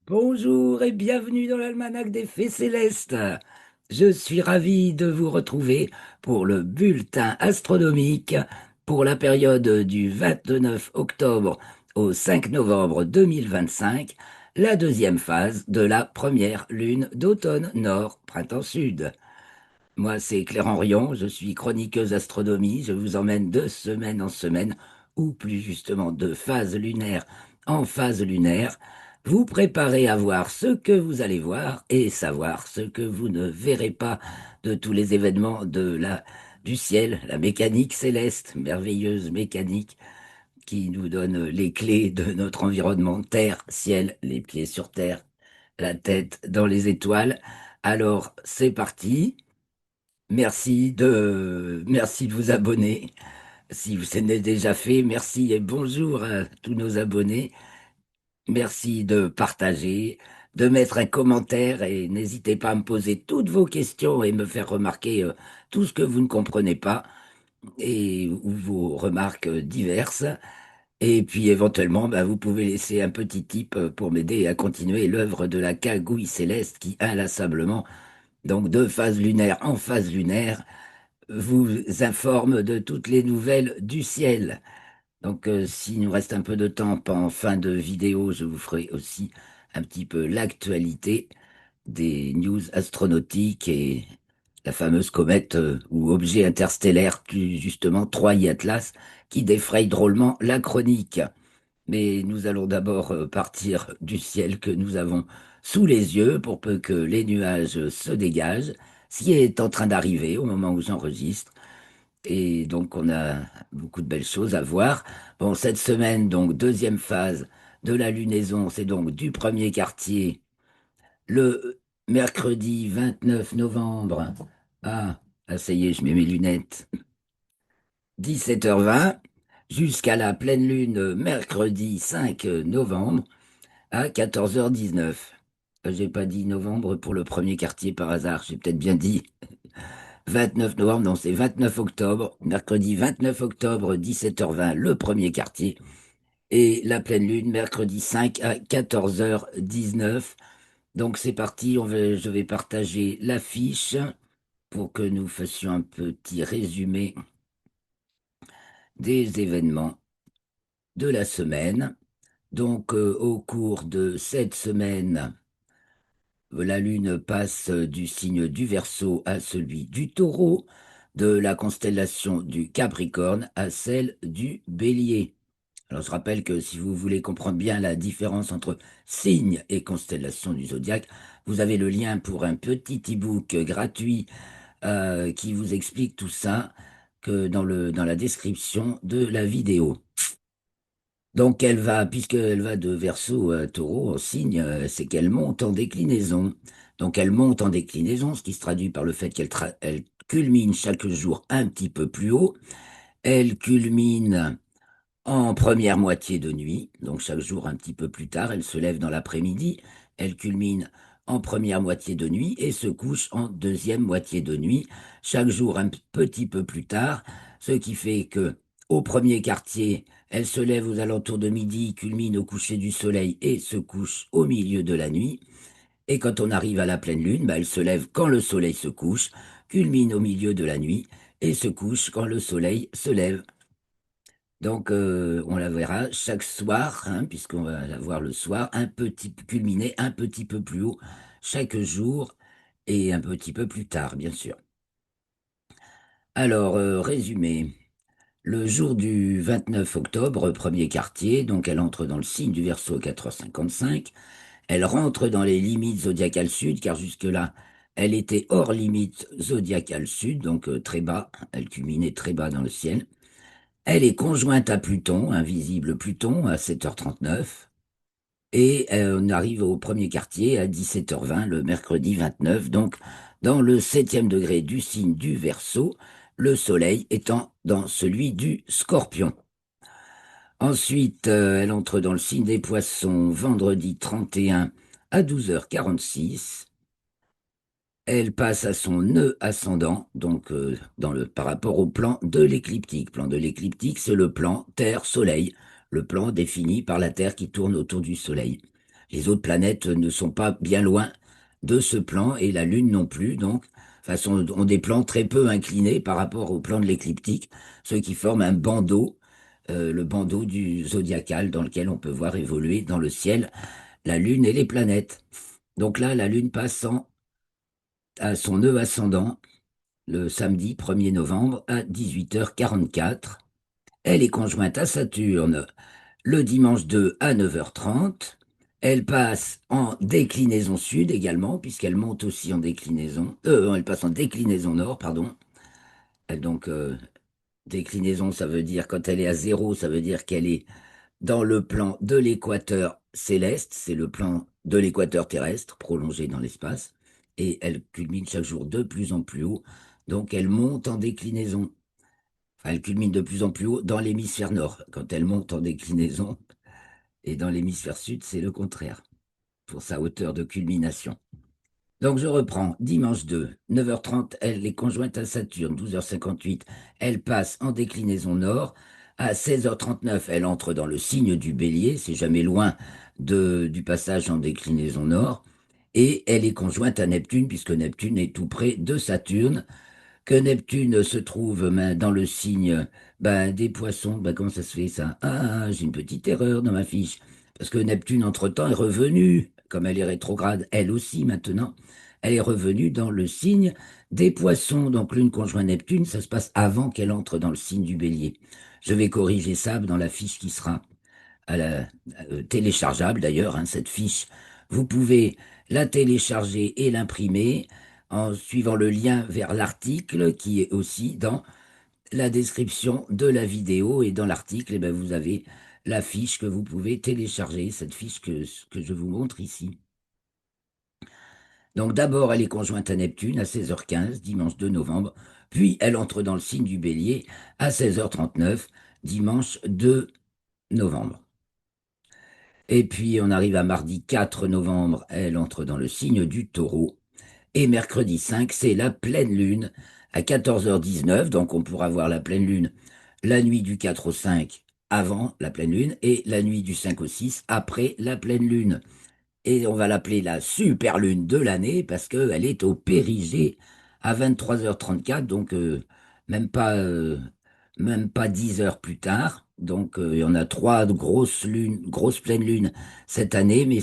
Bonjour et bienvenue dans l'Almanach des Fées Célestes. Je suis ravi de vous retrouver pour le bulletin astronomique pour la période du 29 octobre au 5 novembre 2025, la deuxième phase de la première lune d'automne nord, printemps sud. Moi, c'est Claire Henrion, je suis chroniqueuse astronomie. Je vous emmène de semaine en semaine, ou plus justement de phase lunaire en phase lunaire, vous préparez à voir ce que vous allez voir et savoir ce que vous ne verrez pas de tous les événements du ciel, la mécanique céleste, merveilleuse mécanique qui nous donne les clés de notre environnement, terre, ciel, les pieds sur terre, la tête dans les étoiles. Alors, c'est parti. Merci de vous abonner. Si vous n'est déjà fait, merci et bonjour à tous nos abonnés. Merci de partager, de mettre un commentaire et n'hésitez pas à me poser toutes vos questions et me faire remarquer tout ce que vous ne comprenez pas et ou vos remarques diverses. Et puis éventuellement, bah, vous pouvez laisser un petit tip pour m'aider à continuer l'œuvre de la Cagouille Céleste qui inlassablement, donc de phase lunaire en phase lunaire, vous informe de toutes les nouvelles du ciel. Donc, s'il nous reste un peu de temps en fin de vidéo, je vous ferai aussi un petit peu l'actualité des news astronautiques et la fameuse comète ou objet interstellaire, plus justement 3I Atlas, qui défraye drôlement la chronique. Mais nous allons d'abord partir du ciel que nous avons sous les yeux pour peu que les nuages se dégagent, ce qui est en train d'arriver au moment où j'enregistre. Et donc, on a beaucoup de belles choses à voir. Bon, cette semaine, donc, deuxième phase de la lunaison, c'est donc du premier quartier, le mercredi 29 novembre. Ça y est, je mets mes lunettes. 17h20, jusqu'à la pleine lune, mercredi 5 novembre, à 14h19. J'ai pas dit novembre pour le premier quartier par hasard, j'ai peut-être bien dit 29 novembre, non, c'est 29 octobre, mercredi 29 octobre, 17h20, le premier quartier, et la pleine lune, mercredi 5 à 14h19. Donc c'est parti, je vais partager l'affiche pour que nous fassions un petit résumé des événements de la semaine. Donc au cours de cette semaine, la Lune passe du signe du Verseau à celui du Taureau, de la constellation du Capricorne à celle du Bélier. Alors je rappelle que si vous voulez comprendre bien la différence entre signe et constellation du zodiaque, vous avez le lien pour un petit e-book gratuit qui vous explique tout ça que dans la description de la vidéo. Donc puisqu'elle va de Verseau à Taureau en signe, c'est qu'elle monte en déclinaison. Donc elle monte en déclinaison, ce qui se traduit par le fait elle culmine chaque jour un petit peu plus haut. Elle culmine en première moitié de nuit, donc chaque jour un petit peu plus tard. Elle se lève dans l'après-midi. Elle culmine en première moitié de nuit et se couche en deuxième moitié de nuit, chaque jour un petit peu plus tard, ce qui fait que au premier quartier, elle se lève aux alentours de midi, culmine au coucher du soleil et se couche au milieu de la nuit. Et quand on arrive à la pleine lune, bah, elle se lève quand le soleil se couche, culmine au milieu de la nuit et se couche quand le soleil se lève. Donc, on la verra chaque soir, hein, puisqu'on va la voir le soir, culminer un petit peu plus haut chaque jour et un petit peu plus tard, bien sûr. Alors, résumé. Le jour du 29 octobre, premier quartier, donc elle entre dans le signe du Verseau à 4h55. Elle rentre dans les limites zodiacales sud, car jusque-là, elle était hors limite zodiacale sud, donc très bas. Elle culminait très bas dans le ciel. Elle est conjointe à Pluton, invisible Pluton, à 7h39. Et on arrive au premier quartier à 17h20, le mercredi 29, donc dans le septième degré du signe du Verseau, le Soleil étant dans celui du Scorpion. Ensuite, elle entre dans le signe des Poissons vendredi 31 à 12h46. Elle passe à son nœud ascendant, donc par rapport au plan de l'écliptique. Plan de l'écliptique, c'est le plan Terre-Soleil, le plan défini par la Terre qui tourne autour du Soleil. Les autres planètes ne sont pas bien loin de ce plan et la Lune non plus, donc, enfin, ont des plans très peu inclinés par rapport au plan de l'écliptique, ce qui forme un bandeau, le bandeau du zodiacal dans lequel on peut voir évoluer dans le ciel la Lune et les planètes. Donc là, la Lune passe à son nœud ascendant le samedi 1er novembre à 18h44. Elle est conjointe à Saturne le dimanche 2 à 9h30. Elle passe en déclinaison sud également, puisqu'elle monte aussi en déclinaison. Elle passe en déclinaison nord, pardon. Donc, déclinaison, ça veut dire, quand elle est à zéro, ça veut dire qu'elle est dans le plan de l'équateur céleste, c'est le plan de l'équateur terrestre, prolongé dans l'espace, et elle culmine chaque jour de plus en plus haut. Donc, elle monte en déclinaison. Enfin, elle culmine de plus en plus haut dans l'hémisphère nord. Quand elle monte en déclinaison, et dans l'hémisphère sud, c'est le contraire, pour sa hauteur de culmination. Donc je reprends, dimanche 2, 9h30, elle est conjointe à Saturne, 12h58, elle passe en déclinaison nord, à 16h39, elle entre dans le signe du Bélier, c'est jamais loin du passage en déclinaison nord, et elle est conjointe à Neptune, puisque Neptune est tout près de Saturne, que Neptune se trouve dans le signe des poissons. Comment ça se fait ça? Ah, j'ai une petite erreur dans ma fiche. Parce que Neptune, entre-temps, est revenue, comme elle est rétrograde, elle aussi maintenant, elle est revenue dans le signe des poissons. Donc Lune conjoint Neptune, ça se passe avant qu'elle entre dans le signe du Bélier. Je vais corriger ça dans la fiche qui sera à la, téléchargeable d'ailleurs, hein, cette fiche. Vous pouvez la télécharger et l'imprimer en suivant le lien vers l'article qui est aussi dans la description de la vidéo. Et dans l'article, vous avez la fiche que vous pouvez télécharger, cette fiche que je vous montre ici. Donc d'abord, elle est conjointe à Neptune à 16h15, dimanche 2 novembre, puis elle entre dans le signe du Bélier à 16h39, dimanche 2 novembre. Et puis on arrive à mardi 4 novembre, elle entre dans le signe du Taureau. Et mercredi 5, c'est la pleine lune à 14h19, donc on pourra voir la pleine lune la nuit du 4 au 5 avant la pleine lune et la nuit du 5 au 6 après la pleine lune. Et on va l'appeler la super lune de l'année parce qu'elle est au périgée à 23h34, donc même pas 10 heures plus tard. Donc il y en a trois grosses lunes, grosses pleines lunes cette année, mais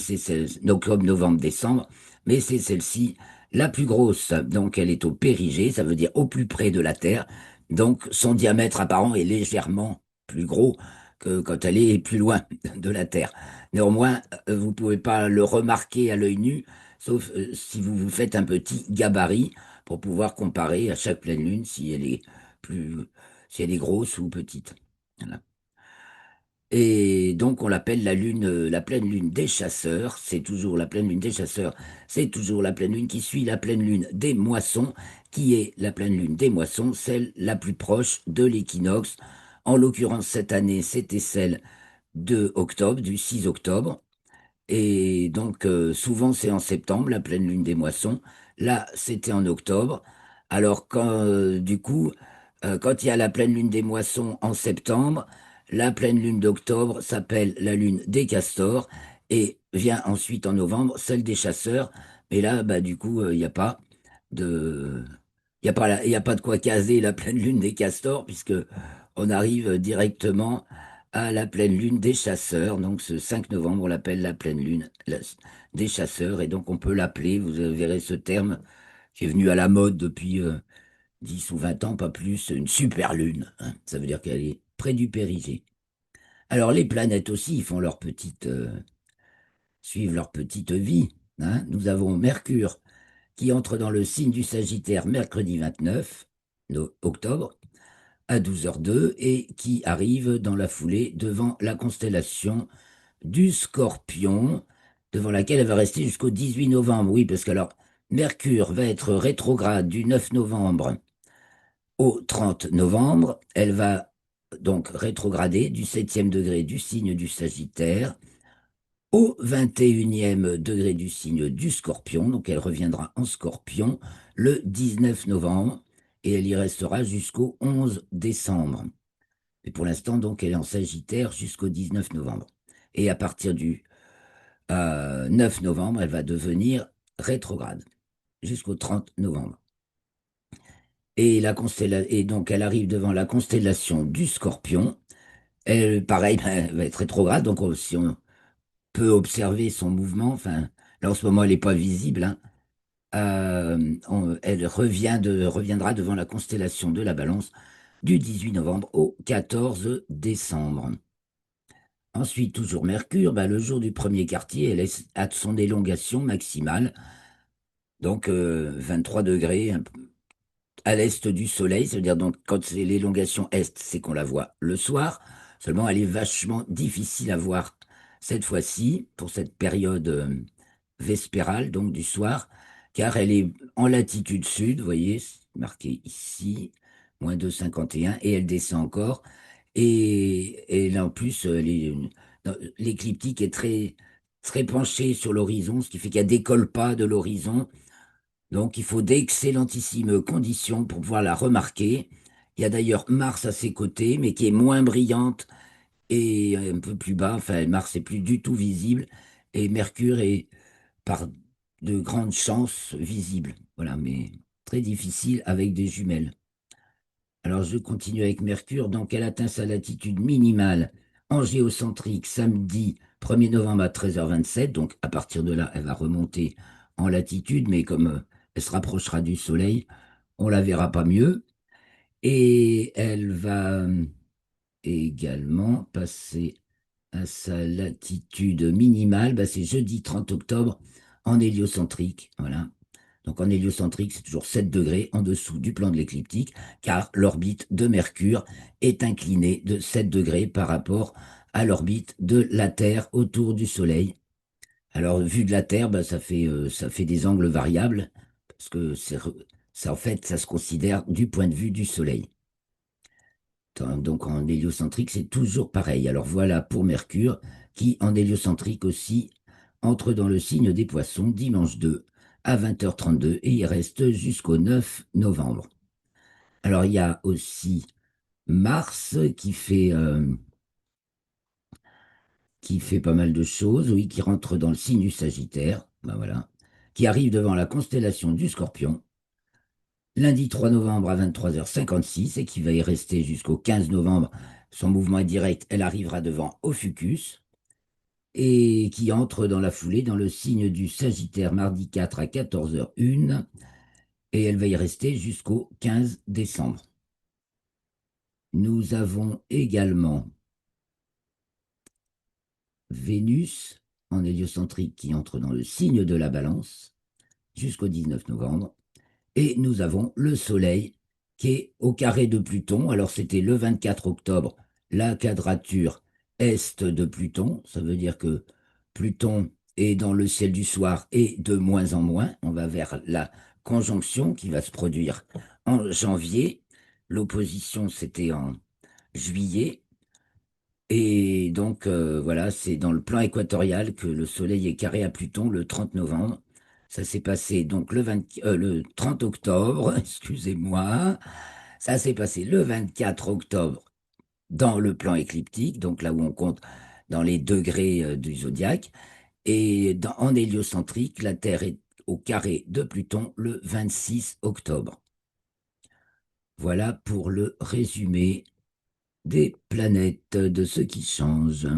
octobre, novembre, décembre, mais c'est celle-ci la plus grosse. Donc elle est au périgée, ça veut dire au plus près de la Terre. Donc son diamètre apparent est légèrement plus gros que quand elle est plus loin de la Terre. Néanmoins, vous ne pouvez pas le remarquer à l'œil nu, sauf si vous vous faites un petit gabarit pour pouvoir comparer à chaque pleine lune plus, si elle est grosse ou petite. Voilà. Et donc on l'appelle la lune, la pleine lune des chasseurs. C'est toujours la pleine lune des chasseurs. C'est toujours la pleine lune qui suit la pleine lune des moissons, qui est la pleine lune des moissons, celle la plus proche de l'équinoxe. En l'occurrence, cette année, c'était celle de octobre, du 6 octobre. Et donc, souvent, c'est en septembre, la pleine lune des moissons. Là, c'était en octobre. Alors, du coup, quand il y a la pleine lune des moissons en septembre, la pleine lune d'octobre s'appelle la lune des castors et vient ensuite en novembre celle des chasseurs. Mais là, du coup, il n'y a pas de, il y a pas de quoi caser la pleine lune des castors puisque on arrive directement à la pleine lune des chasseurs. Donc ce 5 novembre, on l'appelle la pleine lune des chasseurs. Et donc on peut l'appeler, vous verrez ce terme qui est venu à la mode depuis 10 ou 20 ans, pas plus, une super lune, hein. Ça veut dire qu'elle est près du périgée. Alors les planètes aussi, ils font suivent leur petite vie, hein. Nous avons Mercure qui entre dans le signe du Sagittaire mercredi 29 octobre à 12h02 et qui arrive dans la foulée devant la constellation du Scorpion, devant laquelle elle va rester jusqu'au 18 novembre. Oui, parce que alors, Mercure va être rétrograde du 9 novembre au 30 novembre. Elle va donc rétrograder du 7e degré du signe du Sagittaire au 21e degré du signe du Scorpion. Donc elle reviendra en Scorpion le 19 novembre et elle y restera jusqu'au 11 décembre. Et pour l'instant, donc, elle est en Sagittaire jusqu'au 19 novembre. Et à partir du 9 novembre, elle va devenir rétrograde jusqu'au 30 novembre. Et donc, elle arrive devant la constellation du Scorpion. Elle, pareil, ben, elle va être rétrograde. Donc, si on peut observer son mouvement, enfin, là, en ce moment, elle n'est pas visible, hein. Elle reviendra devant la constellation de la Balance du 18 novembre au 14 décembre. Ensuite, toujours Mercure, ben, le jour du premier quartier, elle est à son élongation maximale, donc 23 degrés, à l'est du Soleil, c'est-à-dire donc quand c'est l'élongation est, c'est qu'on la voit le soir. Seulement, elle est vachement difficile à voir cette fois-ci, pour cette période vespérale, donc du soir, car elle est en latitude sud, vous voyez, c'est marqué ici, -2,51, et elle descend encore. Et là, en plus, l'écliptique est très, très penchée sur l'horizon, ce qui fait qu'elle décolle pas de l'horizon. Donc, il faut d'excellentissimes conditions pour pouvoir la remarquer. Il y a d'ailleurs Mars à ses côtés, mais qui est moins brillante et un peu plus bas. Enfin, Mars n'est plus du tout visible et Mercure est par de grandes chances visible. Voilà, mais très difficile avec des jumelles. Alors, je continue avec Mercure. Donc, elle atteint sa latitude minimale en géocentrique samedi 1er novembre à 13h27. Donc, à partir de là, elle va remonter en latitude, mais comme elle se rapprochera du Soleil, on la verra pas mieux. Et elle va également passer à sa latitude minimale. Bah, c'est jeudi 30 octobre en héliocentrique. Voilà. Donc en héliocentrique, c'est toujours 7 degrés en dessous du plan de l'écliptique, car l'orbite de Mercure est inclinée de 7 degrés par rapport à l'orbite de la Terre autour du Soleil. Alors, vu de la Terre, bah, ça fait des angles variables, parce que en fait, ça se considère du point de vue du Soleil. Donc en héliocentrique, c'est toujours pareil. Alors voilà pour Mercure, qui en héliocentrique aussi entre dans le signe des Poissons dimanche 2 à 20h32 et il reste jusqu'au 9 novembre. Alors il y a aussi Mars qui fait pas mal de choses, oui, qui rentre dans le signe du Sagittaire, ben voilà, qui arrive devant la constellation du Scorpion lundi 3 novembre à 23h56 et qui va y rester jusqu'au 15 novembre. Son mouvement est direct, elle arrivera devant Ophiuchus et qui entre dans la foulée dans le signe du Sagittaire mardi 4 à 14h01 et elle va y rester jusqu'au 15 décembre. Nous avons également Vénus en héliocentrique qui entre dans le signe de la Balance jusqu'au 19 novembre. Et nous avons le Soleil qui est au carré de Pluton. Alors c'était le 24 octobre, la quadrature est de Pluton. Ça veut dire que Pluton est dans le ciel du soir et de moins en moins. On va vers la conjonction qui va se produire en janvier. L'opposition, c'était en juillet. Et donc, voilà, c'est dans le plan équatorial que le Soleil est carré à Pluton le 30 novembre. Ça s'est passé donc le 30 octobre, excusez-moi. Ça s'est passé le 24 octobre dans le plan écliptique, donc là où on compte dans les degrés du zodiaque. Et en héliocentrique, la Terre est au carré de Pluton le 26 octobre. Voilà pour le résumé des planètes, de ce qui change.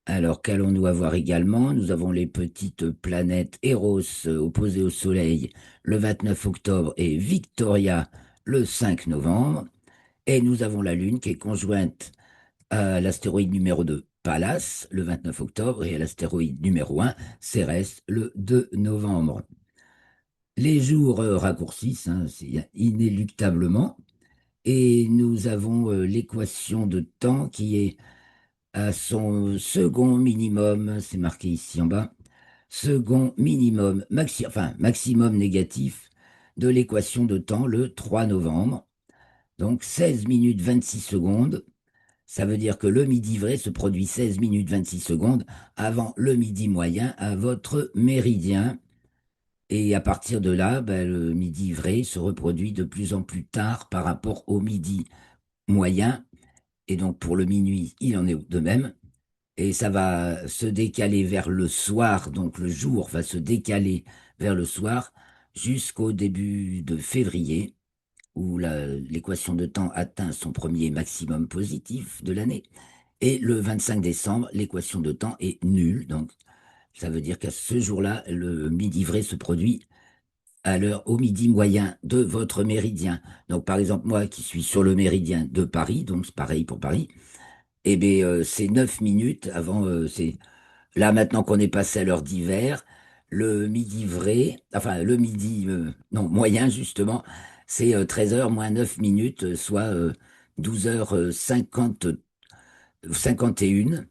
Alors, qu'allons-nous avoir également? Nous avons les petites planètes Eros opposées au Soleil le 29 octobre et Victoria le 5 novembre. Et nous avons la Lune qui est conjointe à l'astéroïde numéro 2 Pallas le 29 octobre et à l'astéroïde numéro 1 Cérès le 2 novembre. Les jours raccourcissent, hein, inéluctablement. Et nous avons l'équation de temps qui est à son second minimum, c'est marqué ici en bas, second minimum, enfin maximum négatif de l'équation de temps le 3 novembre. Donc 16 minutes 26 secondes. Ça veut dire que le midi vrai se produit 16 minutes 26 secondes avant le midi moyen à votre méridien. Et à partir de là, ben, le midi vrai se reproduit de plus en plus tard par rapport au midi moyen. Et donc pour le minuit, il en est de même. et ça va se décaler vers le soir, donc le jour va se décaler vers le soir jusqu'au début de février, où l'équation de temps atteint son premier maximum positif de l'année. Et le 25 décembre, l'équation de temps est nulle. Donc, ça veut dire qu'à ce jour-là, le midi vrai se produit à l'heure au midi moyen de votre méridien. Donc, par exemple, moi qui suis sur le méridien de Paris, donc c'est pareil pour Paris, eh bien, c'est 9 minutes avant, c'est là maintenant qu'on est passé à l'heure d'hiver, le midi vrai, enfin le midi, non, moyen justement, c'est 13 heures moins 9 minutes, soit 12h 51.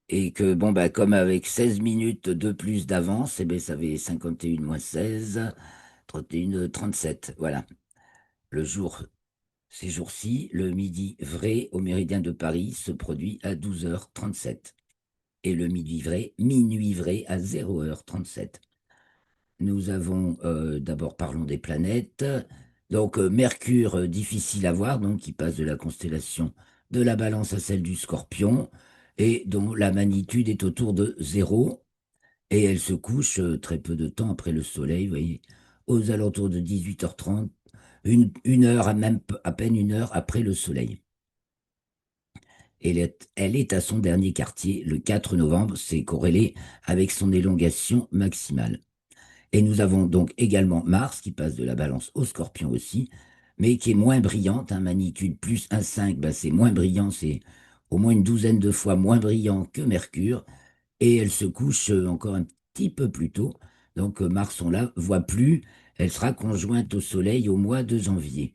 Et que, bon, bah, comme avec 16 minutes de plus d'avance, eh ben, ça fait 51 moins 16, 31, 37. Voilà. Le jour, ces jours-ci, le midi vrai au méridien de Paris se produit à 12h37. Et le midi vrai, minuit vrai à 0h37. Nous avons, d'abord, parlons des planètes. Donc, Mercure, difficile à voir, donc, qui passe de la constellation de la Balance à celle du Scorpion, et dont la magnitude est autour de 0. Et elle se couche très peu de temps après le Soleil, vous voyez, aux alentours de 18h30, une heure, même à peine une heure après le Soleil. Elle est à son dernier quartier le 4 novembre, c'est corrélé avec son élongation maximale. Et nous avons donc également Mars qui passe de la Balance au Scorpion aussi, mais qui est moins brillante, hein, magnitude plus 1,5, bah, c'est moins brillant, c'est au moins une douzaine de fois moins brillant que Mercure, et elle se couche encore un petit peu plus tôt. Donc Mars, on la voit plus, elle sera conjointe au Soleil au mois de janvier.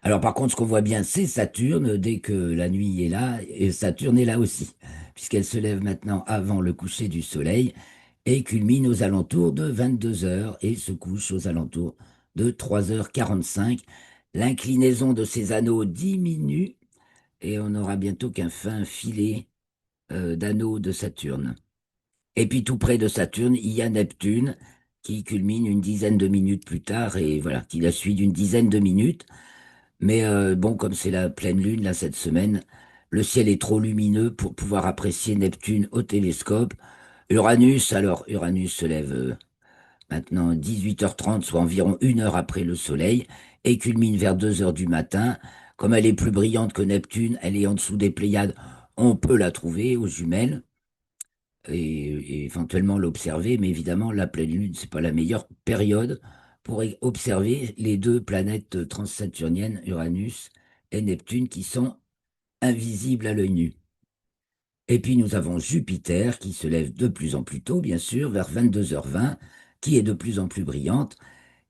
Alors par contre, ce qu'on voit bien, c'est Saturne. Dès que la nuit est là, et Saturne est là aussi, puisqu'elle se lève maintenant avant le coucher du Soleil et culmine aux alentours de 22 heures et se couche aux alentours de 3h45. L'inclinaison de ces anneaux diminue et on aura bientôt qu'un fin filet d'anneaux de Saturne. Et puis tout près de Saturne, il y a Neptune qui culmine une dizaine de minutes plus tard et voilà, qui la suit d'une dizaine de minutes. Mais bon, comme c'est la pleine lune, là, cette semaine, le ciel est trop lumineux pour pouvoir apprécier Neptune au télescope. Uranus, alors, Uranus se lève maintenant 18h30, soit environ une heure après le Soleil, et culmine vers 2 heures du matin. Comme elle est plus brillante que Neptune, elle est en dessous des Pléiades, on peut la trouver aux jumelles et éventuellement l'observer, mais évidemment, la pleine lune, c'est pas la meilleure période pour observer les deux planètes transsaturniennes, Uranus et Neptune, qui sont invisibles à l'œil nu. Et puis nous avons Jupiter qui se lève de plus en plus tôt, bien sûr, vers 22h20, qui est de plus en plus brillante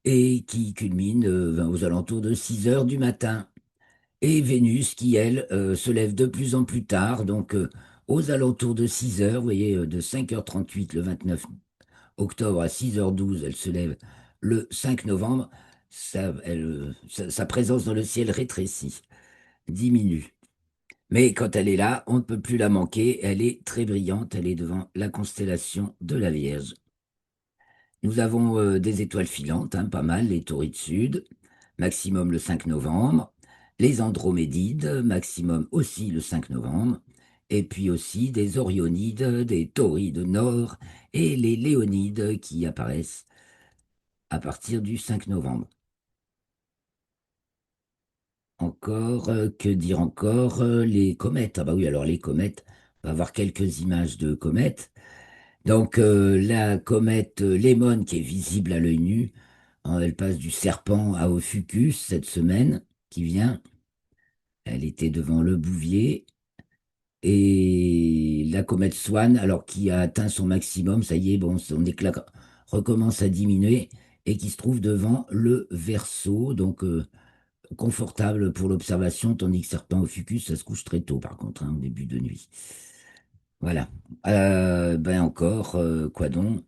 et qui culmine aux alentours de 6 heures du matin. Et Vénus qui, elle, se lève de plus en plus tard, donc aux alentours de 6 heures, vous voyez, de 5h38 le 29 octobre à 6h12, elle se lève le 5 novembre, sa présence dans le ciel rétrécit, diminue. Mais quand elle est là, on ne peut plus la manquer, elle est très brillante, elle est devant la constellation de la Vierge. Nous avons des étoiles filantes, hein, pas mal, les Taurides Sud, maximum le 5 novembre, les Andromédides, maximum aussi le 5 novembre, et puis aussi des Orionides, des Taurides Nord et les Léonides qui apparaissent à partir du 5 novembre. Encore, que dire encore, les comètes. Ah bah oui, alors les comètes, on va avoir quelques images de comètes. Donc la comète Lemon qui est visible à l'œil nu, hein, elle passe du Serpent à Ophiuchus cette semaine qui vient. Elle était devant le Bouvier. Et la comète Swan, alors qui a atteint son maximum, ça y est, bon, son éclat recommence à diminuer et qui se trouve devant le Verseau, donc confortable pour l'observation, tandis que Serpent Ophiuchus, ça se couche très tôt par contre, hein, au début de nuit. Voilà. Ben encore, quoi donc?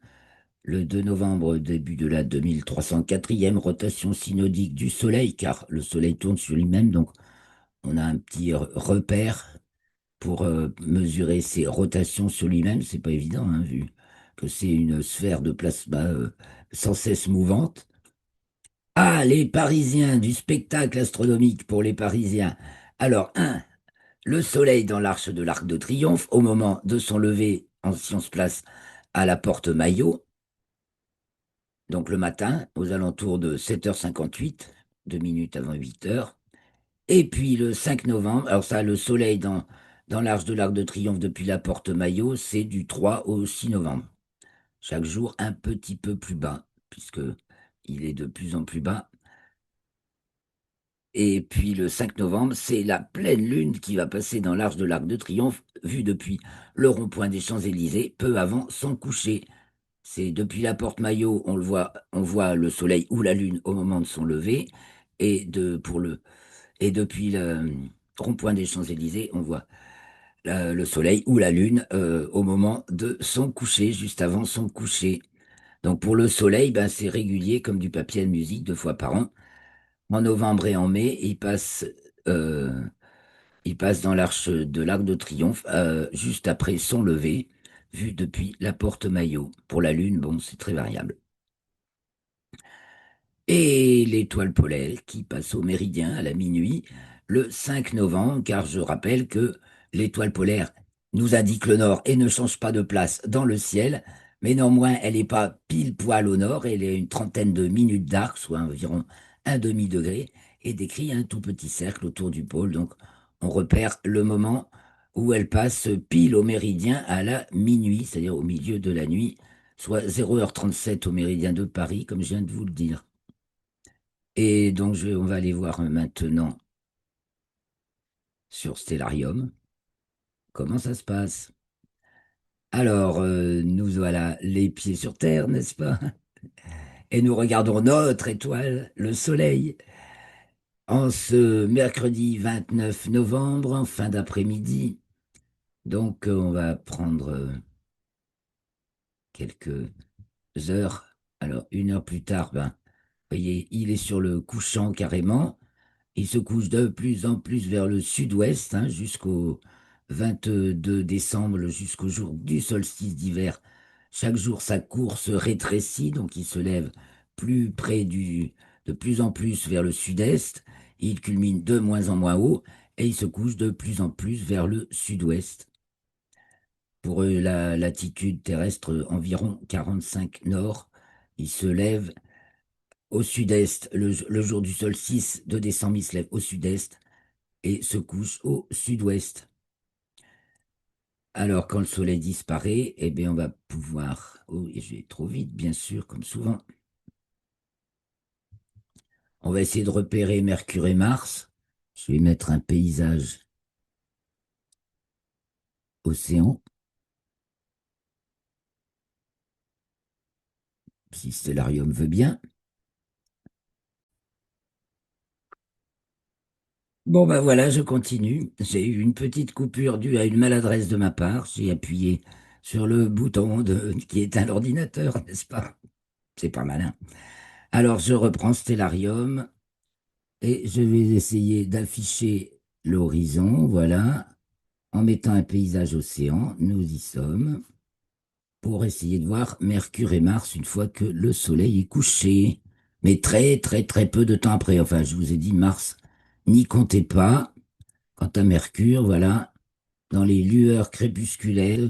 Le 2 novembre, début de la 2304e rotation synodique du Soleil, car le Soleil tourne sur lui-même, donc on a un petit repère pour mesurer ses rotations sur lui-même. C'est pas évident, hein, vu que c'est une sphère de plasma sans cesse mouvante. Ah, les Parisiens, du spectacle astronomique pour les Parisiens. Alors, un, le soleil dans l'Arc de Triomphe au moment de son lever, si on se place à la porte Maillot, donc le matin, aux alentours de 7h58, 2 minutes avant 8 heures. Et puis le 5 novembre, alors ça, le soleil dans l'Arc de Triomphe depuis la porte Maillot, c'est du 3 au 6 novembre. Chaque jour un petit peu plus bas, puisque il est de plus en plus bas. Et puis le 5 novembre, c'est la pleine lune qui va passer dans l'Arc de Triomphe, vue depuis le rond-point des Champs-Élysées, peu avant son coucher. C'est depuis la porte Maillot, on voit le soleil ou la lune au moment de son lever, et depuis le rond-point des Champs-Élysées, on voit le soleil ou la lune au moment de son coucher, juste avant son coucher. Donc pour le soleil, ben, c'est régulier comme du papier de musique 2 fois par an. En novembre et en mai, euh, il passe dans l'Arc de Triomphe juste après son lever, vu depuis la porte Maillot. Pour la lune, bon, c'est très variable. Et l'étoile polaire qui passe au méridien à la minuit le 5 novembre, car je rappelle que l'étoile polaire nous indique le nord et ne change pas de place dans le ciel, mais néanmoins elle n'est pas pile poil au nord, elle est à une trentaine de minutes d'arc, soit environ un demi-degré, et décrit un tout petit cercle autour du pôle. Donc on repère le moment où elle passe pile au méridien à la minuit, c'est-à-dire au milieu de la nuit, soit 0h37 au méridien de Paris, comme je viens de vous le dire. Et donc, on va aller voir maintenant sur Stellarium comment ça se passe. Alors, nous voilà les pieds sur terre, n'est-ce pas? Et nous regardons notre étoile, le Soleil, en ce mercredi 29 novembre, en fin d'après-midi. Donc, on va prendre quelques heures. Alors, 1 heure plus tard, ben, vous voyez, il est sur le couchant carrément. Il se couche de plus en plus vers le sud-ouest, hein, jusqu'au 22 décembre, jusqu'au jour du solstice d'hiver. Chaque jour, sa course rétrécit, donc il se lève plus près de plus en plus vers le sud-est. Il culmine de moins en moins haut et il se couche de plus en plus vers le sud-ouest. Pour la latitude terrestre, environ 45 nord. Il se lève au sud-est. Le jour du solstice de décembre, il se lève au sud-est et se couche au sud-ouest. Alors, quand le soleil disparaît, eh bien, on va pouvoir... Oh, et je vais trop vite, bien sûr, comme souvent. On va essayer de repérer Mercure et Mars. Je vais mettre un paysage océan, si Stellarium veut bien. Bon, ben voilà, je continue. J'ai eu une petite coupure due à une maladresse de ma part. J'ai appuyé sur le bouton qui éteint l'ordinateur, n'est-ce pas? C'est pas malin. Alors, je reprends Stellarium. Et je vais essayer d'afficher l'horizon, voilà, en mettant un paysage océan. Nous y sommes, pour essayer de voir Mercure et Mars une fois que le soleil est couché. Mais très, très, très peu de temps après. Enfin, je vous ai dit Mars, n'y comptez pas. Quant à Mercure, voilà, dans les lueurs crépusculaires,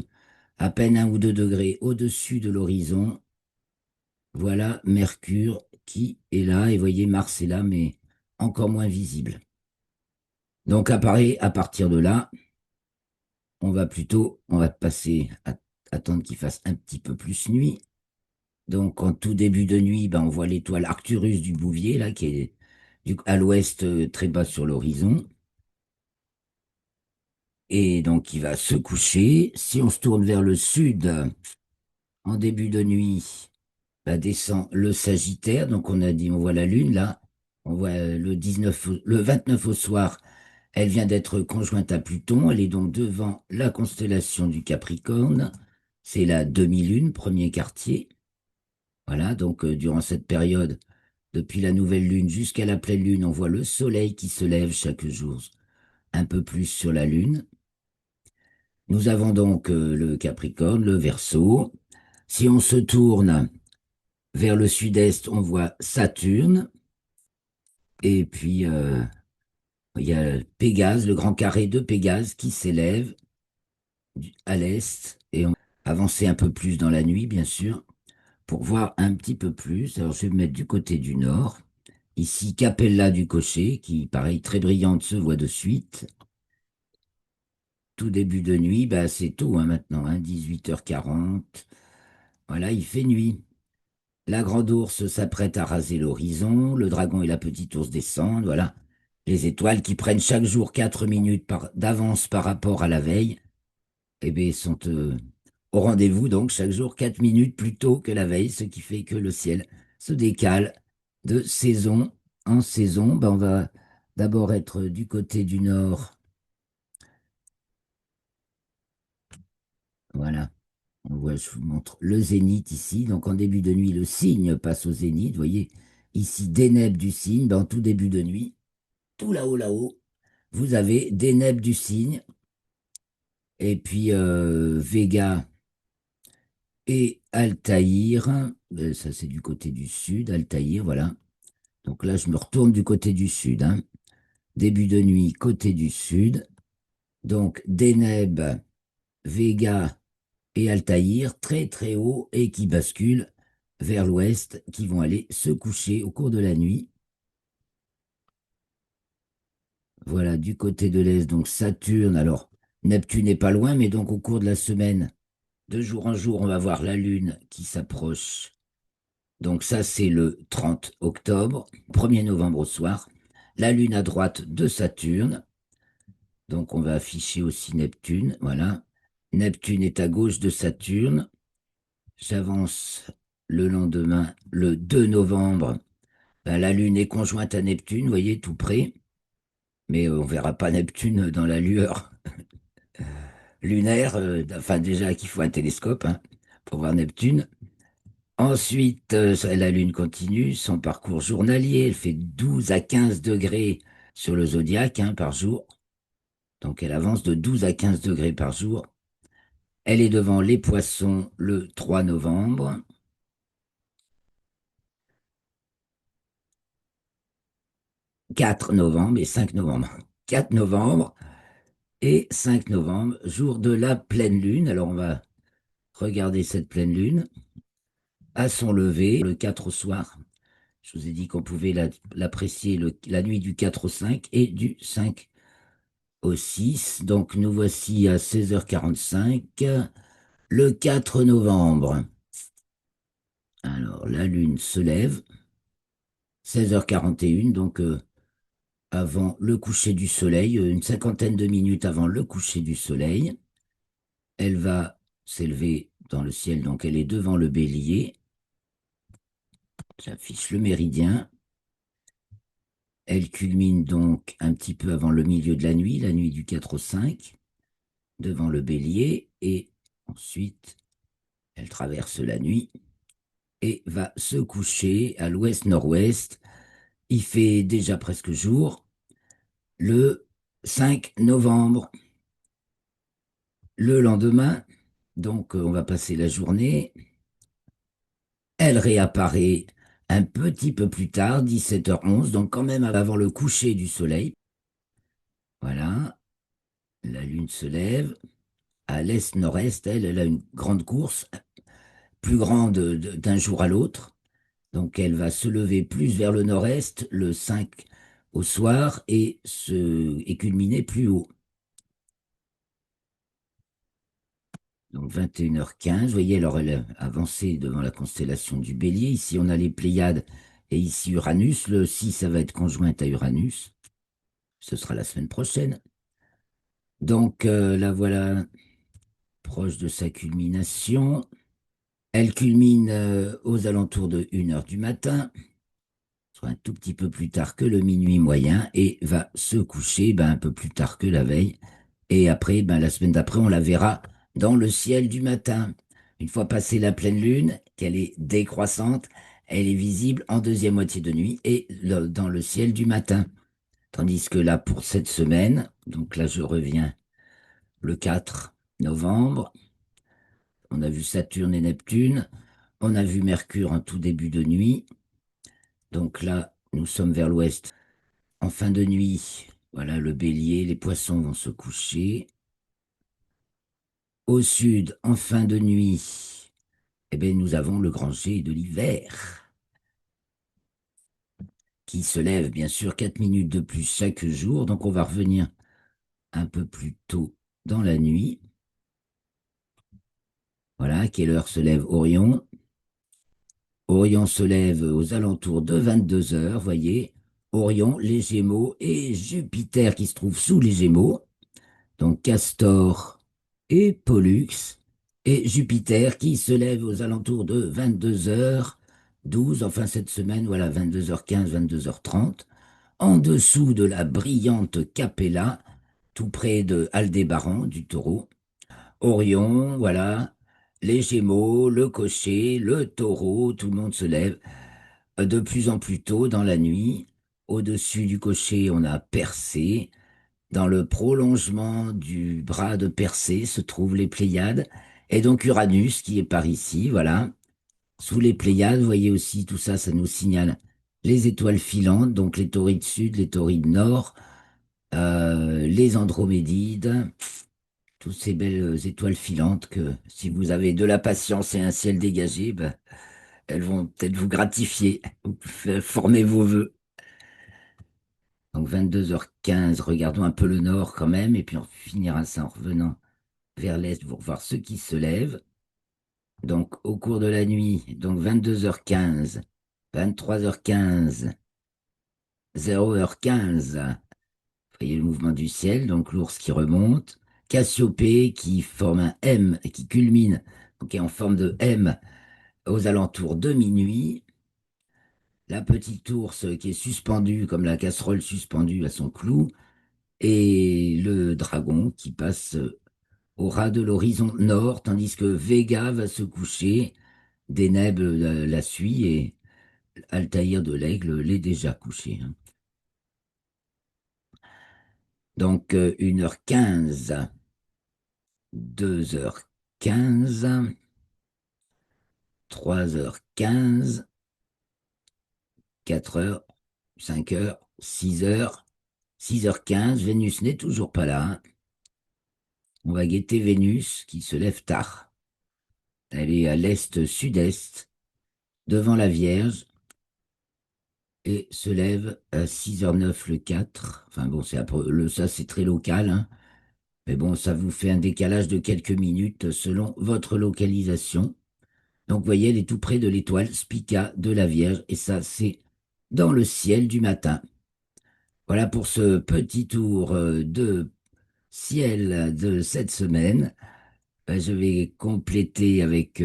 à peine 1 ou 2 degrés au-dessus de l'horizon, voilà Mercure qui est là. Et voyez, Mars est là, mais encore moins visible. Donc, à partir de là, on va passer à attendre qu'il fasse un petit peu plus nuit. Donc, en tout début de nuit, ben, on voit l'étoile Arcturus du Bouvier, là, qui est à l'ouest, très bas sur l'horizon. Et donc, il va se coucher. Si on se tourne vers le sud, en début de nuit, ben, descend le Sagittaire. Donc, on a dit, on voit la Lune, là. On voit le 29 au soir, elle vient d'être conjointe à Pluton, elle est donc devant la constellation du Capricorne. C'est la demi-lune, premier quartier. Voilà, donc durant cette période, depuis la nouvelle lune jusqu'à la pleine lune, on voit le soleil qui se lève chaque jour un peu plus sur la lune. Nous avons donc le Capricorne, le Verseau. Si on se tourne vers le sud-est, on voit Saturne. Et puis, Il y a Pégase, le grand carré de Pégase qui s'élève à l'est et on va avancer un peu plus dans la nuit, bien sûr, pour voir un petit peu plus. Alors, je vais me mettre du côté du nord. Ici, Capella du Cocher, qui, pareil, très brillante, se voit de suite. Tout début de nuit, bah, c'est tôt hein, maintenant, hein, 18h40. Voilà, il fait nuit. La grande ours s'apprête à raser l'horizon, le dragon et la petite ours descendent, voilà. Les étoiles qui prennent chaque jour 4 minutes d'avance par rapport à la veille, eh bien, sont au rendez-vous, donc chaque jour 4 minutes plus tôt que la veille, ce qui fait que le ciel se décale de saison en saison. Ben, on va d'abord être du côté du nord, voilà. On voit, je vous montre le zénith ici. Donc en début de nuit, le cygne passe au zénith. Vous voyez, ici, des nébs du cygne, dans tout début de nuit, tout là-haut, vous avez des nébs du cygne. Et puis Vega et Altaïr, ça c'est du côté du sud, Altaïr, voilà. Donc là, je me retourne du côté du sud, hein. Début de nuit, côté du sud. Donc Deneb, Vega et Altaïr, très très haut, et qui basculent vers l'ouest, qui vont aller se coucher au cours de la nuit. Voilà, du côté de l'est, donc Saturne. Alors, Neptune n'est pas loin, mais donc au cours de la semaine, de jour en jour, on va voir la Lune qui s'approche. Donc ça, c'est le 30 octobre, 1er novembre au soir. La Lune à droite de Saturne. Donc on va afficher aussi Neptune. Voilà. Neptune est à gauche de Saturne. J'avance le lendemain, le 2 novembre. Ben, la Lune est conjointe à Neptune, vous voyez, tout près. Mais on verra pas Neptune dans la lueur lunaire. Enfin, déjà qu'il faut un télescope hein, pour voir Neptune. Ensuite, la Lune continue son parcours journalier. Elle fait 12 à 15 degrés sur le zodiaque hein, par jour. Donc elle avance de 12 à 15 degrés par jour. Elle est devant les poissons le 3 novembre. 4 novembre et 5 novembre. 4 novembre et 5 novembre, jour de la pleine lune. Alors on va regarder cette pleine lune à son lever, le 4 au soir. Je vous ai dit qu'on pouvait l'apprécier la nuit du 4 au 5 et du 5 au 6. Donc nous voici à 16h45, le 4 novembre. Alors la lune se lève, 16h41, donc avant le coucher du soleil, une cinquantaine de minutes avant le coucher du soleil. Elle va s'élever dans le ciel, donc elle est devant le bélier. J'affiche le méridien. Elle culmine donc un petit peu avant le milieu de la nuit du 4 au 5, devant le bélier, et ensuite elle traverse la nuit et va se coucher à l'ouest-nord-ouest. Il fait déjà presque jour, le 5 novembre. Le lendemain, donc on va passer la journée. Elle réapparaît un petit peu plus tard, 17h11, donc quand même avant le coucher du soleil. Voilà, la lune se lève. À l'est-nord-est, elle a une grande course, plus grande d'un jour à l'autre. Donc elle va se lever plus vers le nord-est le 5 au soir et culminer plus haut. Donc 21h15, vous voyez, alors elle a avancé devant la constellation du Bélier. Ici, on a les Pléiades et ici Uranus. Le 6, ça va être conjointe à Uranus. Ce sera la semaine prochaine. Donc la voilà proche de sa culmination. Elle culmine aux alentours de 1h du matin, soit un tout petit peu plus tard que le minuit moyen, et va se coucher ben, un peu plus tard que la veille. Et après, ben, la semaine d'après, on la verra dans le ciel du matin. Une fois passée la pleine lune, qu'elle est décroissante, elle est visible en deuxième moitié de nuit et dans le ciel du matin. Tandis que là, pour cette semaine, donc là, je reviens le 4 novembre, on a vu Saturne et Neptune, on a vu Mercure en tout début de nuit. Donc là, nous sommes vers l'ouest. En fin de nuit, Voilà, le bélier, les poissons vont se coucher. Au sud, en fin de nuit, eh bien, nous avons le grand G de l'hiver, qui se lève bien sûr 4 minutes de plus chaque jour. Donc on va revenir un peu plus tôt dans la nuit. Voilà, à quelle heure se lève Orion? Orion se lève aux alentours de 22 heures, voyez. Orion, les Gémeaux et Jupiter qui se trouve sous les Gémeaux. Donc Castor et Pollux et Jupiter qui se lève aux alentours de 22h12, enfin cette semaine, voilà, 22h15, 22h30, en dessous de la brillante Capella, tout près de Aldébaran du Taureau. Orion, voilà, les Gémeaux, le Cocher, le Taureau, tout le monde se lève de plus en plus tôt dans la nuit. Au-dessus du Cocher, on a Persée. Dans le prolongement du bras de Persée se trouvent les Pléiades, et donc Uranus qui est par ici, voilà. Sous les Pléiades, vous voyez aussi tout ça, ça nous signale les étoiles filantes, donc les taurides sud, les taurides nord, les Andromédides, toutes ces belles étoiles filantes que si vous avez de la patience et un ciel dégagé, ben, elles vont peut-être vous gratifier, vous former vos vœux. Donc 22h15, regardons un peu le nord quand même, et puis on finira ça en revenant vers l'est pour voir ceux qui se lèvent. Donc au cours de la nuit, donc 22h15, 23h15, 0h15, voyez le mouvement du ciel, donc l'ours qui remonte, Cassiopée qui forme un M et qui culmine, donc qui est en forme de M aux alentours de minuit, la petite ours qui est suspendue comme la casserole suspendue à son clou, et le dragon qui passe au ras de l'horizon nord, tandis que Vega va se coucher, Deneb la suit et Altaïr de l'Aigle l'est déjà couché, hein. Donc 1h15, 2h15, 3h15, 4h, 5h, 6h, 6h15, Vénus n'est toujours pas là, hein. On va guetter Vénus qui se lève tard. Elle est à l'est-sud-est, devant la Vierge, et se lève à 6h09 le 4. Enfin bon, ça c'est très local, hein. Mais bon, ça vous fait un décalage de quelques minutes selon votre localisation. Donc, vous voyez, elle est tout près de l'étoile Spica de la Vierge, et ça, c'est dans le ciel du matin. Voilà pour ce petit tour de ciel de cette semaine. Je vais compléter avec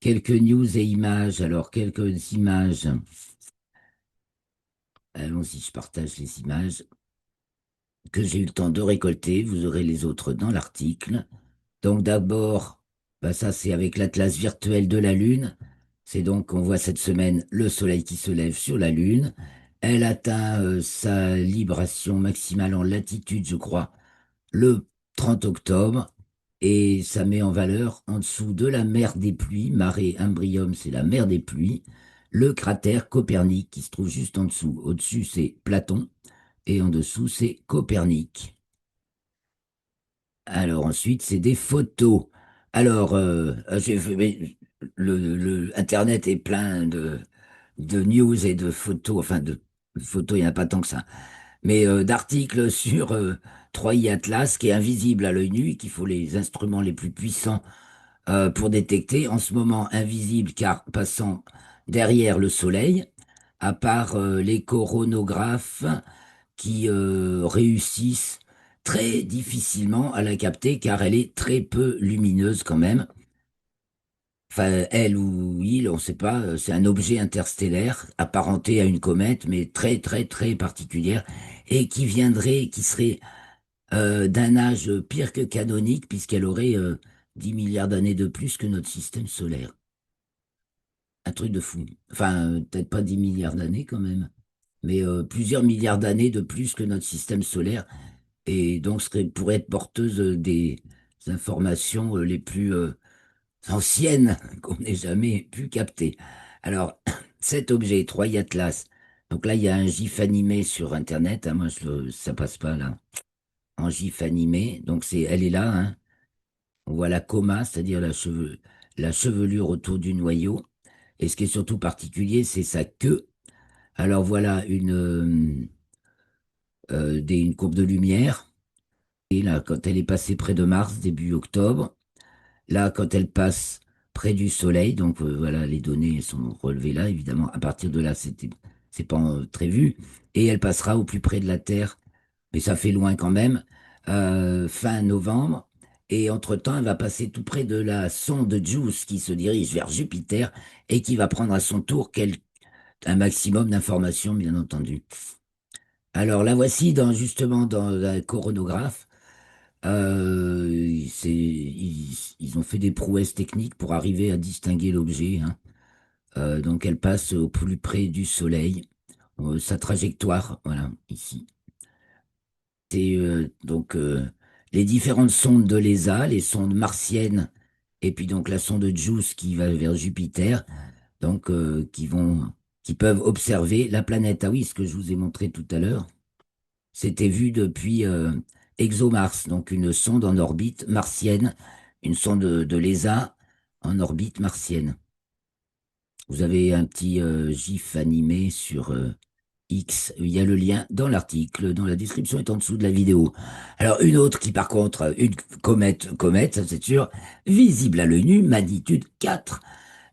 quelques news et images. Alors, quelques images. Allons-y, je partage les images que j'ai eu le temps de récolter. Vous aurez les autres dans l'article. Donc d'abord, bah ça c'est avec l'atlas virtuel de la Lune. C'est donc, on voit cette semaine le Soleil qui se lève sur la Lune. Elle atteint sa libration maximale en latitude, je crois, le 30 octobre. Et ça met en valeur, en dessous de la mer des pluies, Mare Imbrium, c'est la mer des pluies, le cratère Copernic qui se trouve juste en dessous. Au-dessus, c'est Platon et en dessous, c'est Copernic. Alors ensuite, c'est des photos. Alors, mais Internet est plein de news et de photos, enfin de photos, il n'y en a pas tant que ça, mais d'articles sur Troy Atlas, qui est invisible à l'œil nu, qu'il faut les instruments les plus puissants pour détecter. En ce moment, invisible car passant derrière le Soleil, à part les coronographes qui réussissent très difficilement à la capter car elle est très peu lumineuse quand même. Enfin, elle ou il, on ne sait pas, c'est un objet interstellaire apparenté à une comète, mais très très très particulière et qui serait d'un âge pire que canonique puisqu'elle aurait 10 milliards d'années de plus que notre système solaire. Un truc de fou. Enfin, peut-être pas 10 milliards d'années quand même, mais plusieurs milliards d'années de plus que notre système solaire et donc pourrait être porteuse des informations les plus anciennes qu'on n'ait jamais pu capter. Alors, cet objet, Troy Atlas, Donc là, il y a un GIF animé sur Internet, hein, moi, ça passe pas là. En GIF animé, donc elle est là, hein. On voit la coma, c'est-à-dire la chevelure autour du noyau. Et ce qui est surtout particulier, c'est sa queue. Alors voilà une courbe de lumière. Et là, quand elle est passée près de Mars, début octobre, là, quand elle passe près du Soleil, donc voilà, les données sont relevées là, évidemment. À partir de là, c'est pas très vu. Et elle passera au plus près de la Terre, mais ça fait loin quand même, fin novembre. Et entre-temps, elle va passer tout près de la sonde JUICE qui se dirige vers Jupiter et qui va prendre à son tour un maximum d'informations, bien entendu. Alors la voici justement dans la coronographe. Ils ont fait des prouesses techniques pour arriver à distinguer l'objet, hein. Donc elle passe au plus près du Soleil. Sa trajectoire, voilà, ici. C'est les différentes sondes de l'ESA, les sondes martiennes, et puis donc la sonde JUICE qui va vers Jupiter, donc qui peuvent observer la planète. Ah oui, ce que je vous ai montré tout à l'heure. C'était vu depuis ExoMars, donc une sonde en orbite martienne, une sonde de l'ESA en orbite martienne. Vous avez un petit GIF animé sur X. Il y a le lien dans l'article, dans la description est en dessous de la vidéo. Alors une autre qui par contre, une comète, ça c'est sûr, visible à l'œil nu, magnitude 4.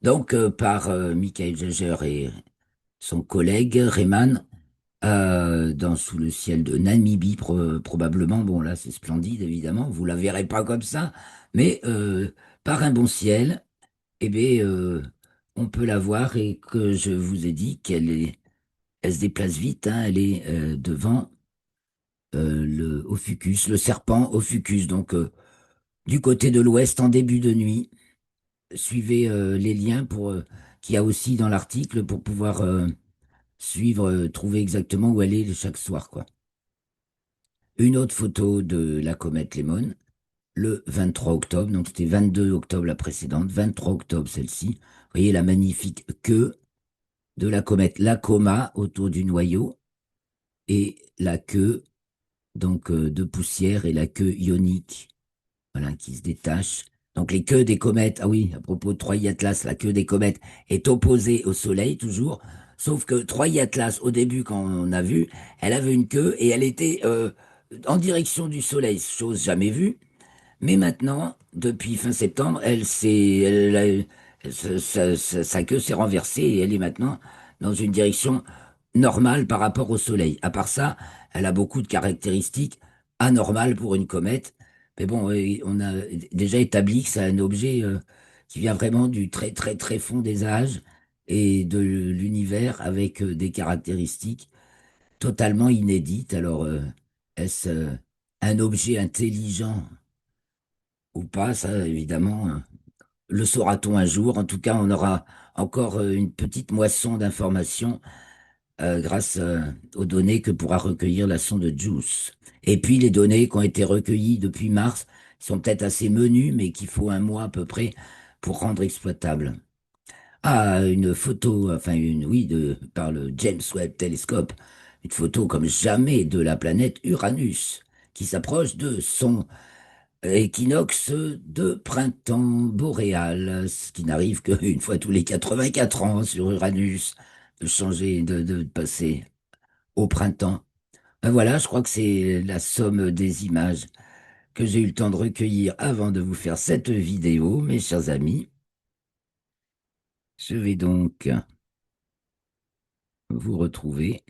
Donc par Michael Jaeger et son collègue Rayman sous le ciel de Namibie, probablement. Bon, là, c'est splendide, évidemment. Vous la verrez pas comme ça, mais par un bon ciel, eh bien, on peut la voir et que je vous ai dit elle se déplace vite, hein, elle est devant le Ophiuchus, le serpent Ophiuchus. Donc, du côté de l'ouest, en début de nuit, suivez les liens qu'il y a aussi dans l'article pour pouvoir suivre, trouver exactement où elle est chaque soir, quoi. Une autre photo de la comète Lemon, le 23 octobre, donc c'était 22 octobre la précédente, 23 octobre celle-ci. Vous voyez la magnifique queue de la comète Lacoma autour du noyau et la queue donc de poussière et la queue ionique, voilà, qui se détache. Donc les queues des comètes, ah oui, à propos de Troy Atlas, la queue des comètes est opposée au Soleil toujours, sauf que Troy Atlas, au début quand on a vu, elle avait une queue et elle était en direction du Soleil, chose jamais vue. Mais maintenant, depuis fin septembre, sa queue s'est renversée et elle est maintenant dans une direction normale par rapport au Soleil. À part ça, elle a beaucoup de caractéristiques anormales pour une comète. Mais bon, on a déjà établi que c'est un objet qui vient vraiment du très très très fond des âges et de l'univers avec des caractéristiques totalement inédites. Alors, est-ce un objet intelligent? Ou pas, ça, évidemment, le saura-t-on un jour. En tout cas, on aura encore une petite moisson d'informations grâce aux données que pourra recueillir la sonde JUICE. Et puis, les données qui ont été recueillies depuis mars sont peut-être assez menues, mais qu'il faut un mois à peu près pour rendre exploitables. Ah, une photo, enfin, oui, par le James Webb Telescope, une photo comme jamais de la planète Uranus, qui s'approche de son équinoxe de printemps boréal, ce qui n'arrive qu'une fois tous les 84 ans sur Uranus, de changer, de passer au printemps. Ben voilà, je crois que c'est la somme des images que j'ai eu le temps de recueillir avant de vous faire cette vidéo, mes chers amis. Je vais donc vous retrouver,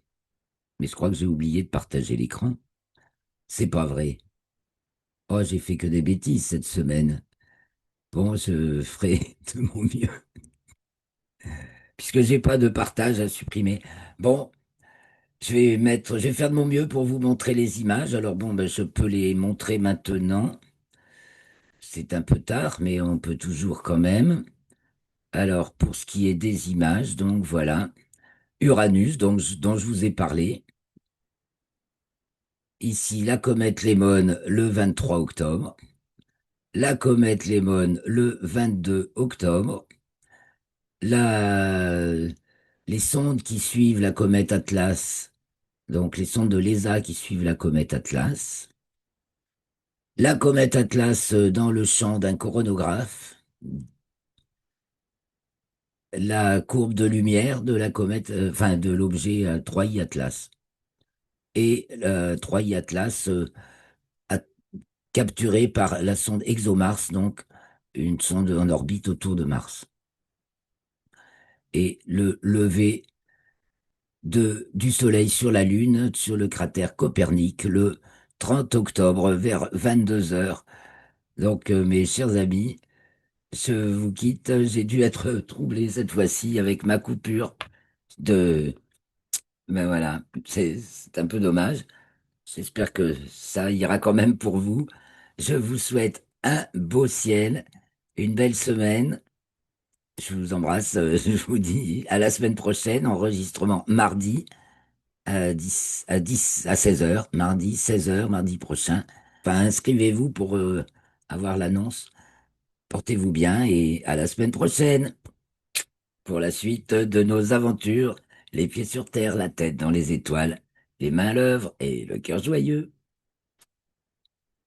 mais je crois que j'ai oublié de partager l'écran. C'est pas vrai. Oh, j'ai fait que des bêtises cette semaine. Bon, je ferai de mon mieux. Puisque j'ai pas de partage à supprimer. Bon, je vais faire de mon mieux pour vous montrer les images. Alors bon, ben, je peux les montrer maintenant. C'est un peu tard, mais on peut toujours quand même. Alors, pour ce qui est des images, donc voilà. Uranus, dont je vous ai parlé. Ici, la comète Lemon le 23 octobre. La comète Lemon le 22 octobre. La les sondes qui suivent la comète Atlas, donc les sondes de l'ESA qui suivent la comète Atlas, la comète Atlas dans le champ d'un coronographe, la courbe de lumière de la comète, enfin de l'objet 3I Atlas. Et 3I Atlas a- capturé par la sonde ExoMars, donc une sonde en orbite autour de Mars. Et le lever du Soleil sur la Lune, sur le cratère Copernic, le 30 octobre vers 22 heures. Donc, mes chers amis, je vous quitte. J'ai dû être troublé cette fois-ci avec ma coupure de... Ben voilà, c'est un peu dommage. J'espère que ça ira quand même pour vous. Je vous souhaite un beau ciel, une belle semaine. Je vous embrasse. Je vous dis à la semaine prochaine, enregistrement mardi à 16 heures, mardi 16 heures, mardi prochain. Enfin, inscrivez-vous pour avoir l'annonce. Portez-vous bien et à la semaine prochaine pour la suite de nos aventures. Les pieds sur terre, la tête dans les étoiles, les mains à l'œuvre et le cœur joyeux.